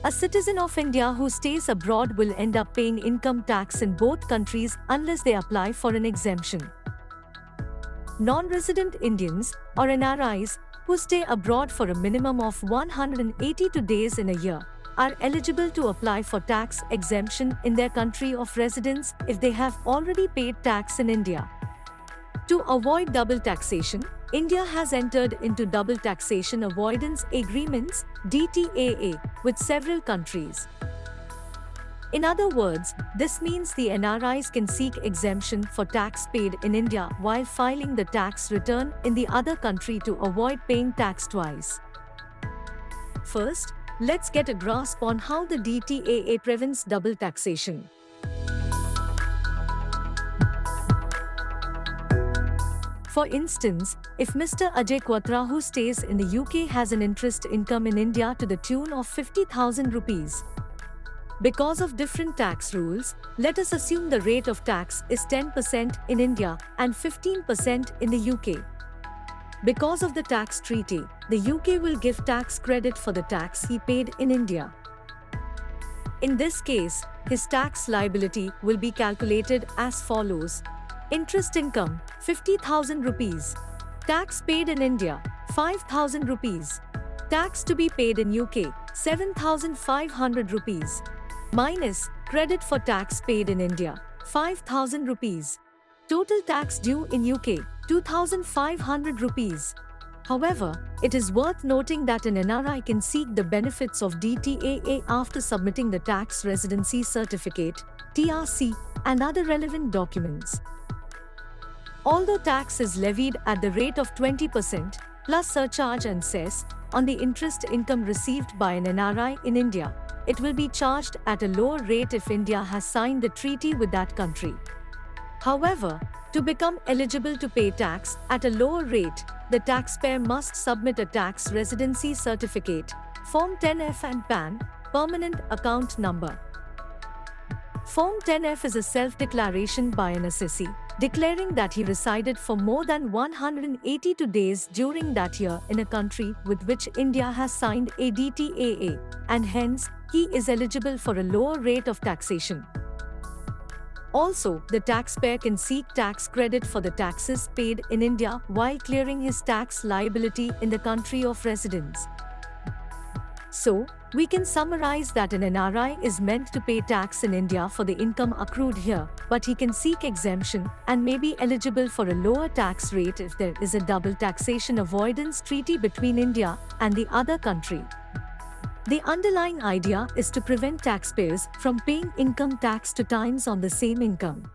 A citizen of India who stays abroad will end up paying income tax in both countries unless they apply for an exemption. Non-resident Indians, or NRIs, who stay abroad for a minimum of 182 days in a year, are eligible to apply for tax exemption in their country of residence if they have already paid tax in India. To avoid double taxation, India has entered into Double Taxation Avoidance Agreements (DTAA) with several countries. In other words, this means the NRIs can seek exemption for tax paid in India while filing the tax return in the other country to avoid paying tax twice. First, let's get a grasp on how the DTAA prevents double taxation. For instance, if Mr. Ajay Quatra, who stays in the UK, has an interest income in India to the tune of 50,000 rupees. Because of different tax rules, let us assume the rate of tax is 10% in India and 15% in the UK. Because of the tax treaty, the UK will give tax credit for the tax he paid in India. In this case, his tax liability will be calculated as follows. Interest income, 50,000 rupees. Tax paid in India, 5,000 rupees. Tax to be paid in UK, 7,500 rupees. Minus credit for tax paid in India, 5,000 rupees. Total tax due in UK, 2,500 rupees. However, it is worth noting that an NRI can seek the benefits of DTAA after submitting the tax residency certificate, TRC, and other relevant documents. Although tax is levied at the rate of 20% plus surcharge and cess on the interest income received by an NRI in India, it will be charged at a lower rate if India has signed the treaty with that country. However, to become eligible to pay tax at a lower rate, the taxpayer must submit a tax residency certificate, Form 10F and PAN, permanent account number. Form 10F is a self-declaration by an assessee, declaring that he resided for more than 182 days during that year in a country with which India has signed a DTAA, and hence, he is eligible for a lower rate of taxation. Also, the taxpayer can seek tax credit for the taxes paid in India while clearing his tax liability in the country of residence. So, we can summarize that an NRI is meant to pay tax in India for the income accrued here, but he can seek exemption and may be eligible for a lower tax rate if there is a double taxation avoidance treaty between India and the other country. The underlying idea is to prevent taxpayers from paying income tax two times on the same income.